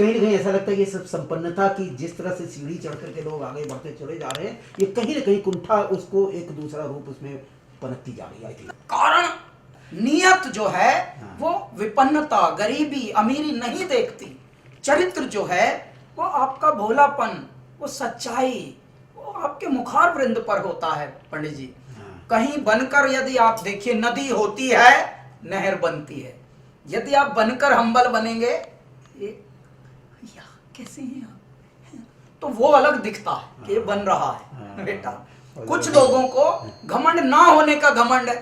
कहीं ना कहीं ऐसा लगता है कि सब संपन्नता की जिस तरह से सीढ़ी चढ़ करके लोग आगे बढ़ते चले जा रहे हैं, ये कहीं ना कहीं कुंठा उसको एक दूसरा रूप उसमें पनपती जा रही है। कारण नियत जो है वो विपन्नता, गरीबी, अमीरी नहीं देखती। चरित्र जो है वो आपका भोलापन, वो सच्चाई, वो आपके मुखार वृंद पर होता है पंडित जी। कहीं बनकर यदि आप देखिए, नदी होती है, नहर बनती है। यदि आप बनकर हम्बल बनेंगे, ये कैसे हैं आप, तो वो अलग दिखता है कि ये बन रहा है बेटा। कुछ लोगों को घमंड ना होने का घमंड है।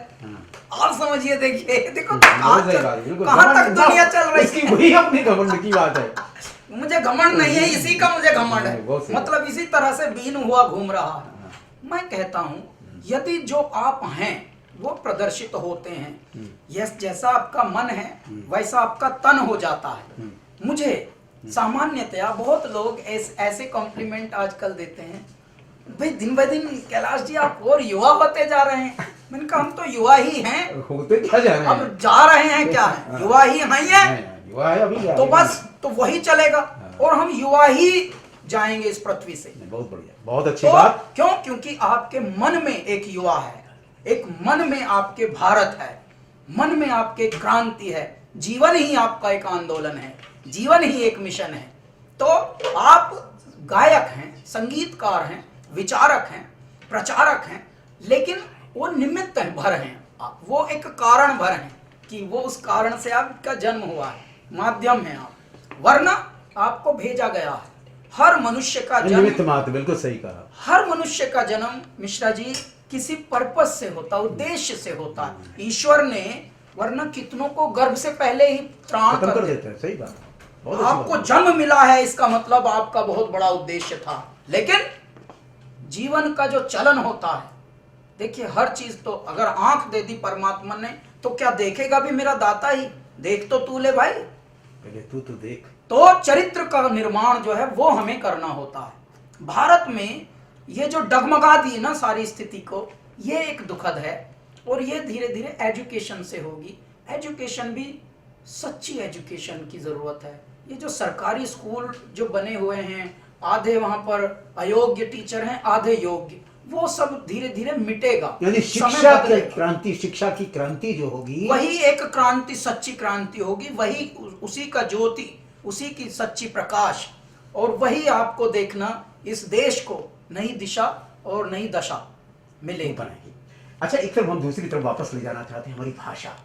आप समझिए, देखिए देखो कहाँ तक दुनिया चल रही है। वही अपनी घमंड की बात है। मुझे घमंड नहीं है, इसी का मुझे घमंड है, मतलब इसी तरह से बीन हुआ घूम रहा है। मैं कहता हूं, यदि जो आप हैं वो प्रदर्शित होते हैं, यस, जैसा आपका मन है वैसा आपका तन हो जाता है। मुझे सामान्यतया बहुत लोग ऐसे कॉम्प्लीमेंट आजकल देते हैं, भाई दिन ब दिन कैलाश जी आप और युवा होते जा रहे हैं। मैंने कहा हम तो युवा ही हैं, होते क्या जा रहे हैं, अब जा रहे हैं क्या है, युवा ही हैं, युवा है अभी, तो बस तो वही चलेगा और हम युवा ही जाएंगे इस पृथ्वी से। बहुत बढ़िया, बहुत अच्छी बात। क्यों? क्योंकि आपके मन में एक युवा है, एक मन में आपके भारत है, मन में आपके क्रांति है, जीवन ही आपका एक आंदोलन है, जीवन ही एक मिशन है। तो आप गायक हैं, संगीतकार हैं, विचारक हैं, प्रचारक हैं, लेकिन वो निमित्त भर हैं, वो एक कारण भर हैं कि वो उस कारण से आपका जन्म हुआ है, माध्यम है आप, वरना आपको भेजा गया है। हर मनुष्य का जन्म, बिल्कुल सही कहा, हर मनुष्य का जन्म मिश्रा जी किसी पर्पस से होता, उद्देश्य से होता है। ईश्वर ने वरना कितनों को गर्भ से पहले ही त्राण कर देता है। सही बात, आपको जन्म मिला है, इसका मतलब आपका बहुत बड़ा उद्देश्य था। लेकिन जीवन का जो चलन होता है, देखिए हर चीज तो अगर आंख दे दी परमात्मा ने तो क्या देखेगा भी मेरा दाता ही, देख तो तू ले भाई, पहले तू तो देख। तो चरित्र का निर्माण जो है वो हमें करना होता है। भारत में ये जो डगमगा दी ना सारी स्थिति को, ये एक दुखद है और ये धीरे धीरे एजुकेशन से होगी। एजुकेशन भी सच्ची एजुकेशन की जरूरत है। ये जो सरकारी स्कूल जो बने हुए हैं, आधे वहां पर अयोग्य टीचर हैं, आधे योग्य, वो सब धीरे धीरे मिटेगा। यानी शिक्षा की क्रांति, शिक्षा की क्रांति जो होगी वही एक क्रांति, सच्ची क्रांति होगी, वही उसी का ज्योति, उसी की सच्ची प्रकाश, और वही आपको देखना इस देश को नई दिशा और नई दशा मिलेगी। अच्छा, एक तरफ हम दूसरी तरफ वापस ले जाना चाहते हैं हमारी भाषा।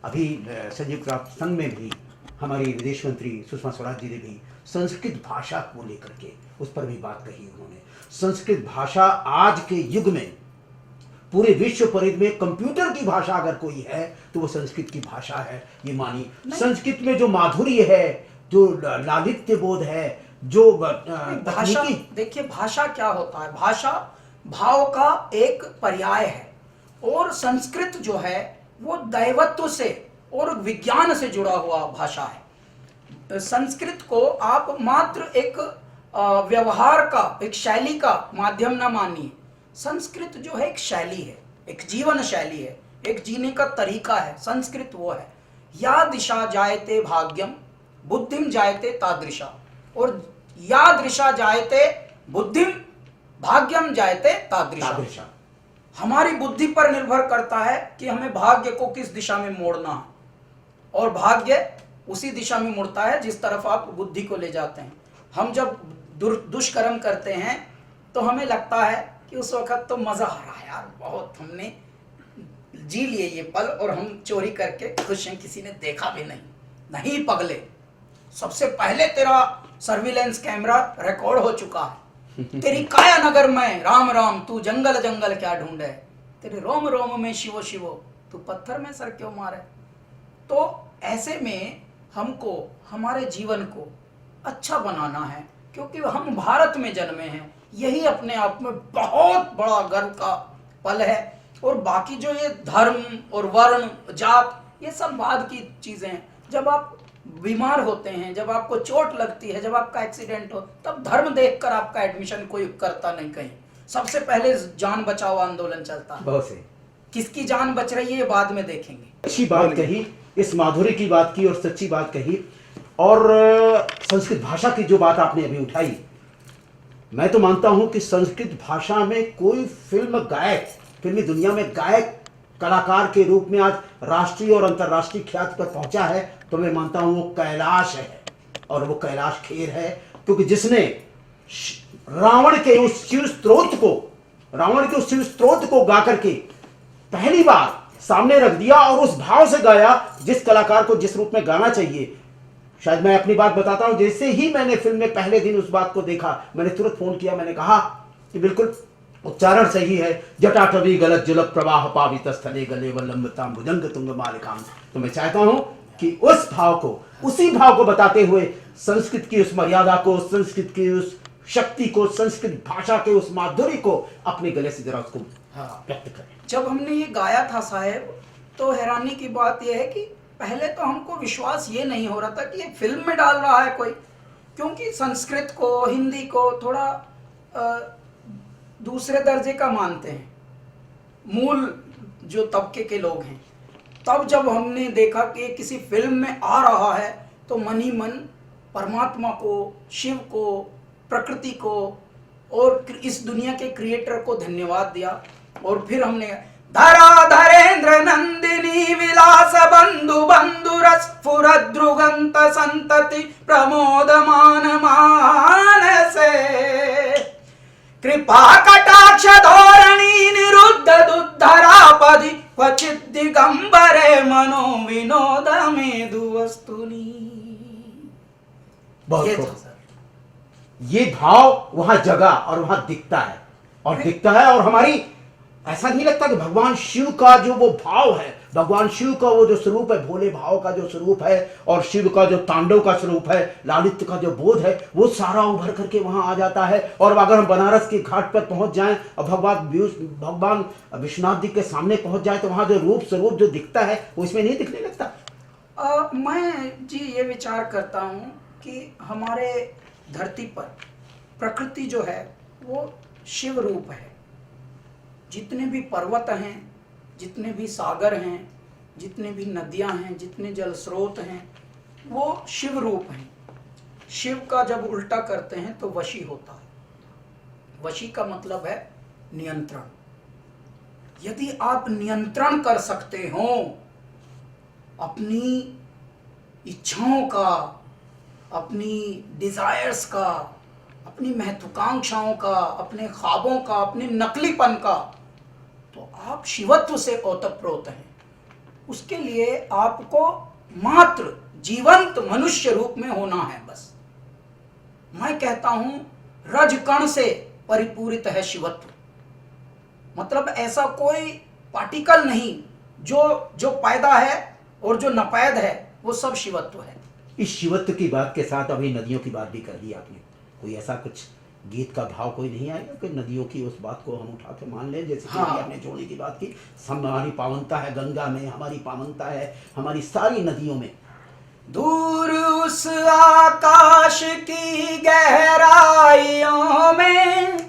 अभी संयुक्त राष्ट्र संघ में भी हमारी विदेश मंत्री सुषमा स्वराज जी ने भी संस्कृत भाषा को लेकर के उस पर भी बात कही। उन्होंने संस्कृत भाषा आज के युग में पूरे विश्व परिध में कंप्यूटर की भाषा अगर कोई है तो वो संस्कृत की भाषा है, ये मानी। संस्कृत में जो माधुर्य है, जो लालित्य बोध है, जो भाषा, देखिए भाषा क्या होता है, भाषा भाव का एक पर्याय है, और संस्कृत जो है वो दैवत्व से और विज्ञान से जुड़ा हुआ भाषा है। संस्कृत को आप मात्र एक व्यवहार का, एक शैली का माध्यम न मानिए। संस्कृत जो है एक शैली है, एक जीवन शैली है, एक जीने का तरीका है। संस्कृत वो है, या दिशा जायते भाग्यम बुद्धिम जायते तादृशा, और या दृशा जायते बुद्धिम भाग्यम जायते तादृशा। हमारी बुद्धि पर निर्भर करता है कि हमें भाग्य को किस दिशा में मोड़ना है, और भाग्य उसी दिशा में मुड़ता है जिस तरफ आप बुद्धि को ले जाते हैं। हम जब दुष्कर्म करते हैं तो हमें लगता है कि उस वक्त तो मजा आ रहा है यार, बहुत हमने जी लिए ये पल, और हम चोरी करके खुश हैं, किसी ने देखा भी नहीं पगले, सबसे पहले तेरा सर्विलेंस कैमरा रिकॉर्ड हो चुका है। तेरी काया नगर में राम राम, तू जंगल जंगल क्या ढूंढे, तेरे रोम रोम में शिवो शिवो, तू पत्थर में सर क्यों मारे। तो ऐसे में हमको हमारे जीवन को अच्छा बनाना है, क्योंकि हम भारत में जन्मे हैं। यही अपने आप में बहुत बड़ा गर्व का पल है, और बाकी जो ये धर्म और वर्ण जात ये सब बाद की चीजें हैं। जब आप बीमार होते हैं, जब आपको चोट लगती है, जब आपका एक्सीडेंट हो, तब धर्म देखकर आपका एडमिशन कोई करता नहीं कहीं। सबसे पहले जान बचाओ आंदोलन चलता है। बहुत से किसकी जान बच रही है ये बाद में देखेंगे। अच्छी बात कही, इस माधुर्य की बात की और सच्ची बात कही। और संस्कृत भाषा की जो बात आपने अभी उठाई, मैं तो मानता हूं कि संस्कृत भाषा में कोई फिल्मी दुनिया में गायक कलाकार के रूप में आज राष्ट्रीय और अंतर्राष्ट्रीय ख्याति पर पहुंचा है, तो मैं मानता हूं वो कैलाश है। और वो कैलाश खेर है, क्योंकि जिसने रावण के उस शिव स्त्रोत को गा करके पहली बार सामने रख दिया और उस भाव से गाया जिस कलाकार को जिस रूप में गाना चाहिए। शायद मैं अपनी बात बताता हूं, जैसे ही मैंने फिल्म में पहले दिन उस बात को देखा, मैंने तुरंत फोन किया, मैंने कहा कि बिल्कुल उच्चारण सही है, जटाटवी गलत जलप प्रवाह पावित स्थले गले वल्लंबताम भुजंग तुंग मालिकाम। तो मैं चाहता हूं कि उस भाव को, उसी भाव को बताते हुए संस्कृत की उस मर्यादा को, संस्कृत की उस शक्ति को, संस्कृत भाषा के उस माधुर्य को अपने गले से जरा उसको व्यक्त करें। जब हमने ये गाया था साहब, तो हैरानी की बात यह है कि पहले तो हमको विश्वास ये नहीं हो रहा था कि ये फिल्म में डाल रहा है कोई, क्योंकि संस्कृत को, हिंदी को थोड़ा दूसरे दर्जे का मानते हैं मूल जो तबके के लोग हैं। तब जब हमने देखा कि ये किसी फिल्म में आ रहा है, तो मन ही मन परमात्मा को, शिव को, प्रकृति को और इस दुनिया के क्रिएटर को धन्यवाद दिया। और फिर हमने धरा धरेंद्र नंदिनी विलास बंधु बंधु रस स्फुरद्रुगंत संतति प्रमोदमान मानसे कृपा कटाक्ष धोरणी निरुद्ध दुद्धरापदि क्वचित् दिगंबरे मनो विनोद मेदु वस्तुनि। बहुत खूब। ये भाव वहां जगा और वहां दिखता है, और हमारी ऐसा नहीं लगता कि भगवान शिव का जो वो भाव है, भगवान शिव का वो जो स्वरूप है, भोले भाव का जो स्वरूप है, और शिव का जो तांडव का स्वरूप है, लालित्य का जो बोध है, वो सारा उभर करके वहां आ जाता है। और अगर हम बनारस के घाट पर पहुंच जाएं और भगवान विश्वनाथ जी के सामने पहुंच जाए, तो वहां जो रूप स्वरूप जो दिखता है वो इसमें नहीं दिखने लगता। मैं जी ये विचार करता हूँ कि हमारे धरती पर प्रकृति जो है वो शिव रूप है। जितने भी पर्वत हैं, जितने भी सागर हैं, जितने भी नदियां हैं, जितने जल स्रोत हैं, वो शिव रूप हैं। शिव का जब उल्टा करते हैं तो वशी होता है। वशी का मतलब है नियंत्रण। यदि आप नियंत्रण कर सकते हो अपनी इच्छाओं का, अपनी डिजायर्स का, अपनी महत्वाकांक्षाओं का, अपने ख्वाबों का, अपने नकलीपन का, तो आप शिवत्व से ओतप्रोत हैं। उसके लिए आपको मात्र जीवंत मनुष्य रूप में होना है बस। मैं कहता हूं रजकण से परिपूरित है शिवत्व। मतलब ऐसा कोई पार्टिकल नहीं, जो पैदा है और जो नपैद है वो सब शिवत्व है। इस शिवत्व की बात के साथ अभी नदियों की बात भी कर दी आपने। कोई ऐसा कुछ गीत का भाव कोई नहीं आएगा कि नदियों की उस बात को हम उठा के मान लें, जैसे कि आपने जोड़ने की बात की। हमारी पावनता है गंगा में, हमारी पावनता है हमारी सारी नदियों में। दूर उस आकाश की गहराइयों में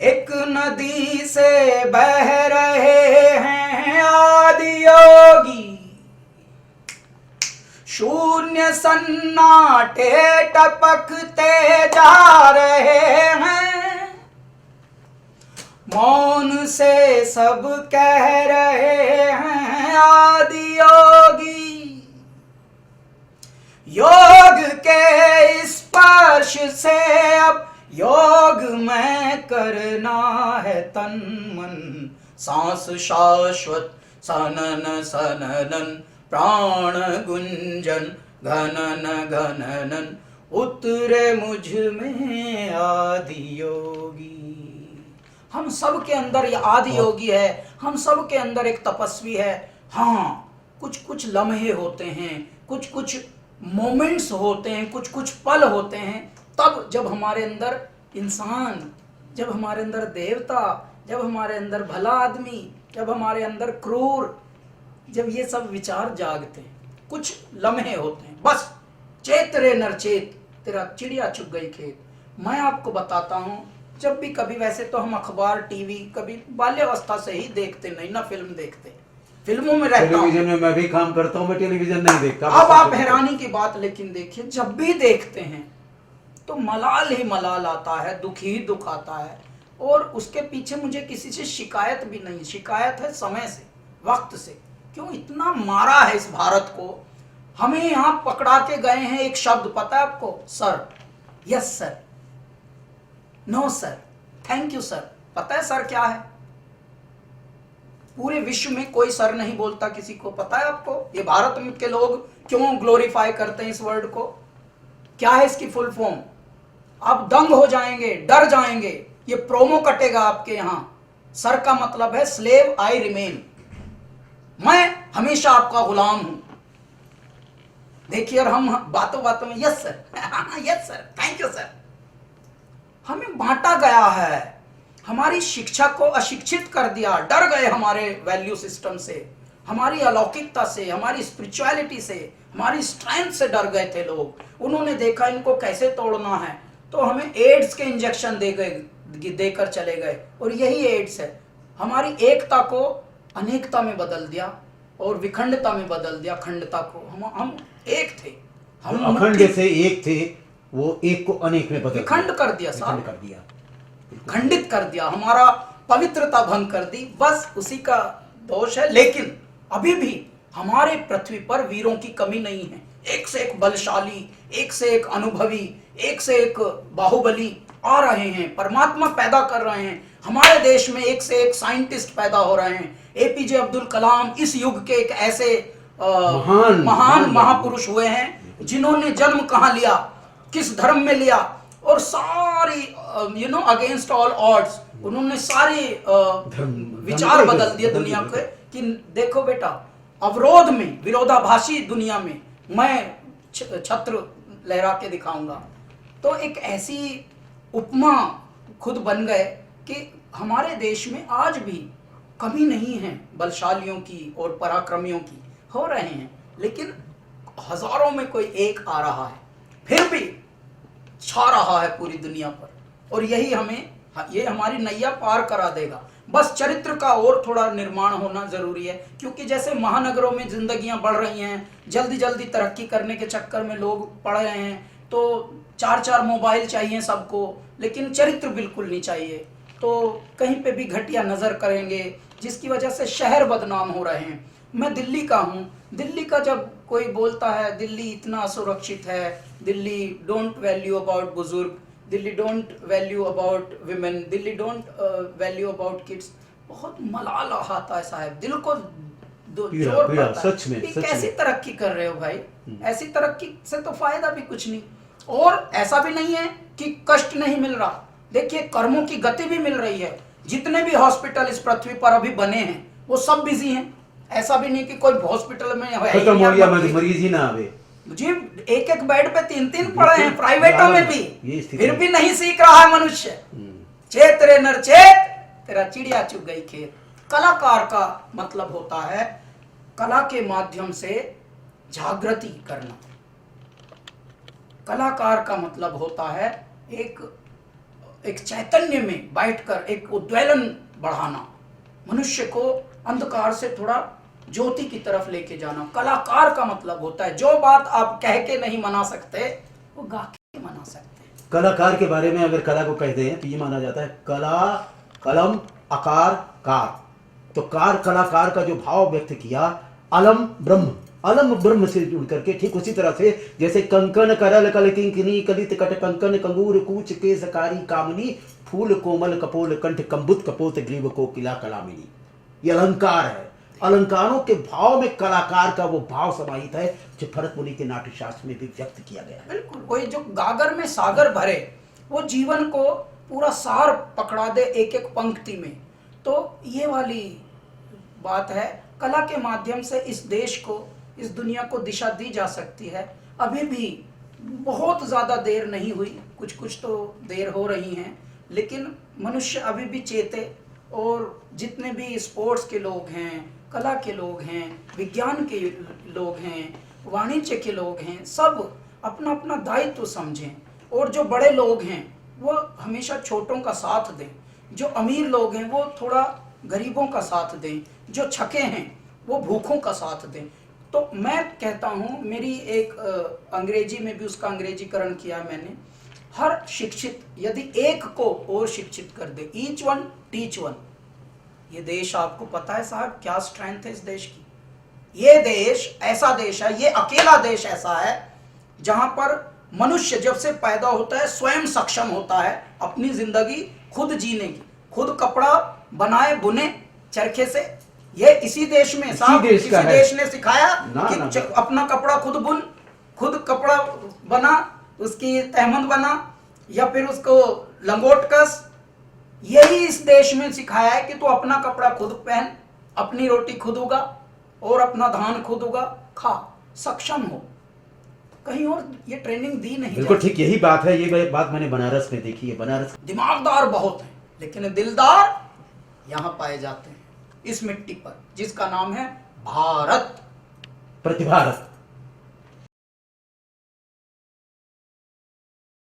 एक नदी से बह रहे हैं आदि योगी। शून्य सन्नाटे टपकते जा रहे हैं, मौन से सब कह रहे हैं आदि योगी। योग के स्पर्श से अब योग में करना है तन मन। सांस शाश्वत सनन सननन प्राण गुंजन घनन घननन उतरे मुझ में आदि योगी। हम सब के अंदर ये आदि योगी है, हम सब के अंदर एक तपस्वी है। हाँ, कुछ कुछ लम्हे होते हैं, कुछ कुछ मोमेंट्स होते हैं, कुछ कुछ पल होते हैं, तब जब हमारे अंदर इंसान, जब हमारे अंदर देवता, जब हमारे अंदर भला आदमी, जब हमारे अंदर क्रूर, जब ये सब विचार जागते हैं, कुछ लम्हे होते हैं। बस चेत रे नरचेत, तेरा चिड़िया चुग गई खेत। मैं आपको बताता हूँ, जब भी कभी, वैसे तो हम अखबार टीवी कभी बाल्यावस्था से ही देखते नहीं ना, फिल्म देखते। फिल्मों में रहता हूँ। टेलीविजन में मैं भी काम करता हूँ, मैं टेलीविजन नहीं देखता। अब आप हैरानी की बात लेकिन देखिए, जब भी देखते हैं तो मलाल ही मलाल आता है, दुख ही दुख आता है। और उसके पीछे मुझे किसी से शिकायत भी नहीं, शिकायत है समय से, वक्त से। क्यों इतना मारा है इस भारत को। हमें यहां पकड़ा के गए हैं, एक शब्द पता है आपको? Sir. Yes sir, no sir, thank you sir. पता है सर क्या है? पूरे विश्व में कोई सर नहीं बोलता किसी को। पता है आपको ये भारत में के लोग क्यों ग्लोरीफाई करते हैं इस वर्ड को? क्या है इसकी फुल फॉर्म? आप दंग हो जाएंगे, डर जाएंगे। ये प्रोमो कटेगा आपके यहां। सर का मतलब है स्लेव आई रिमेन, मैं हमेशा आपका गुलाम हूं। देखिए, और हम बातों बातों में yes sir, yes sir, thank you sir. हमें बांटा गया है, हमारी शिक्षा को अशिक्षित कर दिया। डर गए हमारे वैल्यू सिस्टम से, हमारी अलौकिकता से, हमारी स्पिरिचुअलिटी से, हमारी स्ट्रेंथ से डर गए थे लोग। उन्होंने देखा इनको कैसे तोड़ना है, तो हमें एड्स के इंजेक्शन देकर चले गए। और यही एड्स है, हमारी एकता को अनेकता में बदल दिया और विखंडता में बदल दिया, खंडता को। हम एक थे, हम अखंड से एक थे, वो एक को अनेक में बदल विखंड कर दिया, विखंड कर दिया, खंडित कर दिया, हमारा पवित्रता भंग कर दी। बस उसी का दोष है। लेकिन अभी भी हमारे पृथ्वी पर वीरों की कमी नहीं है। एक से एक बलशाली, एक से एक अनुभवी, एक से एक बाहुबली आ रहे हैं, परमात्मा पैदा कर रहे हैं। हमारे देश में एक से एक साइंटिस्ट पैदा हो रहे हैं। एपीजे अब्दुल कलाम इस युग के एक ऐसे महान महापुरुष हुए हैं जिन्होंने जन्म कहाँ लिया, किस धर्म में लिया, और सारी अगेंस्ट ऑल ऑड्स उन्होंने सारे विचार बदल दिए दुनिया के। कि देखो बेटा, अवरोध में, विरोधाभासी दुनिया में मैं छत्र लहरा के दिखाऊंगा। तो एक ऐसी उपमा खुद बन गए कि हमारे देश में आज भी कमी नहीं है बलशालियों की और पराक्रमियों की। हो रहे हैं, लेकिन हजारों में कोई एक आ रहा है, फिर भी छा रहा है पूरी दुनिया पर। और यही ये हमारी नैया पार करा देगा। बस चरित्र का और थोड़ा निर्माण होना जरूरी है। क्योंकि जैसे महानगरों में जिंदगियां बढ़ रही हैं, जल्दी जल्दी तरक्की करने के चक्कर में लोग पड़ रहे हैं, तो 4-4 मोबाइल चाहिए सबको, लेकिन चरित्र बिल्कुल नहीं चाहिए। तो कहीं पे भी घटिया नजर करेंगे, जिसकी वजह से शहर बदनाम हो रहे हैं। मैं दिल्ली का हूँ। दिल्ली का जब कोई बोलता है दिल्ली इतना असुरक्षित है, दिल्ली डोंट वैल्यू अबाउट बुजुर्ग, Delhi don't value about women, Delhi don't value about kids, बहुत मलाल आता है साहब, दिल को जोर पड़ता है। सच में कैसी तरक्की कर रहे हो भाई? ऐसी तरक्की से तो फायदा भी कुछ नहीं। और ऐसा भी नहीं है कि कष्ट नहीं मिल रहा। देखिए, कर्मों की गति भी मिल रही है। जितने भी हॉस्पिटल इस पृथ्वी पर अभी बने हैं वो सब बिजी हैं। ऐसा भी नहीं कि कोई हॉस्पिटल में खत्म हो गया, मरीज ही ना आवे जी। एक एक बेड पे 3-3 पड़े हैं प्राइवेटों में भी, फिर भी नहीं सीख रहा है मनुष्य। चेत रे नर चेत, तेरा चिड़िया चुग गई खेत। कलाकार का मतलब होता है कला के माध्यम से जागृति करना। कलाकार का मतलब होता है एक चैतन्य में बैठकर एक उद्वेलन बढ़ाना, मनुष्य को अंधकार से थोड़ा ज्योति की तरफ लेके जाना। कलाकार का मतलब होता है जो बात आप कह के नहीं मना सकते, वो गा के मना सकते हैं। कलाकार के बारे में अगर कला को कहते हैं तो ये माना जाता है कला, कलम, आकार, कार। तो कार, कलाकार का जो भाव व्यक्त किया, अलम ब्रह्म, अलम ब्रह्म से जुड़ करके, ठीक उसी तरह से जैसे कंकन करल कल किंकिनी कलित कट कंकन कंगूर कूच केसकारी कामनी फूल कोमल कपोल कंठ कंबुत कपोत ग्रीव को किला कलामिनी। ये अलंकार है। अलंकारों के भाव में कलाकार का वो भाव समाहित है जो भरत मुनि के नाट्य शास्त्र में भी व्यक्त किया गया है। बिल्कुल, कोई जो गागर में सागर भरे, वो जीवन को पूरा सार पकड़ा दे एक एक पंक्ति में। तो ये वाली बात है। कला के माध्यम से इस देश को, इस दुनिया को दिशा दी जा सकती है। अभी भी बहुत ज़्यादा देर नहीं हुई, कुछ कुछ तो देर हो रही हैं, लेकिन मनुष्य अभी भी चेते। और जितने भी स्पोर्ट्स के लोग हैं, कला के लोग हैं, विज्ञान के लोग हैं, वाणिज्य के लोग हैं, सब अपना अपना दायित्व समझें। और जो बड़े लोग हैं वो हमेशा छोटों का साथ दें। जो अमीर लोग हैं वो थोड़ा गरीबों का साथ दें। जो छके हैं वो भूखों का साथ दें। तो मैं कहता हूँ, मेरी एक अंग्रेजी में भी उसका अंग्रेजीकरण किया मैंने, हर शिक्षित यदि एक को और शिक्षित कर दे, ईच वन टीच वन। ये देश आपको पता है साहब क्या स्ट्रेंथ है इस देश की। ये देश ऐसा देश है, ये अकेला देश ऐसा है जहां पर मनुष्य जब से पैदा होता है स्वयं सक्षम होता है अपनी जिंदगी खुद जीने की, खुद कपड़ा बनाए बुने चरखे से। ये इसी देश में साहब, देश किसी का है। देश ने सिखाया कि ना। अपना कपड़ा खुद बुन, खुद कपड़ा बना, उसकी तहमंद बना या फिर उसको लंगोट कस। यही इस देश में सिखाया है कि तू अपना कपड़ा खुद पहन, अपनी रोटी खुद उगा और अपना धान खुद उगा खा, सक्षम हो। कहीं और ये ट्रेनिंग दी नहीं बिल्कुल जाती। ठीक, यही बात है। ये बात मैंने बनारस में देखी है। बनारस दिमागदार बहुत हैं लेकिन दिलदार यहाँ पाए जाते हैं इस मिट्टी पर जिसका नाम है भारत। प्रतिभारत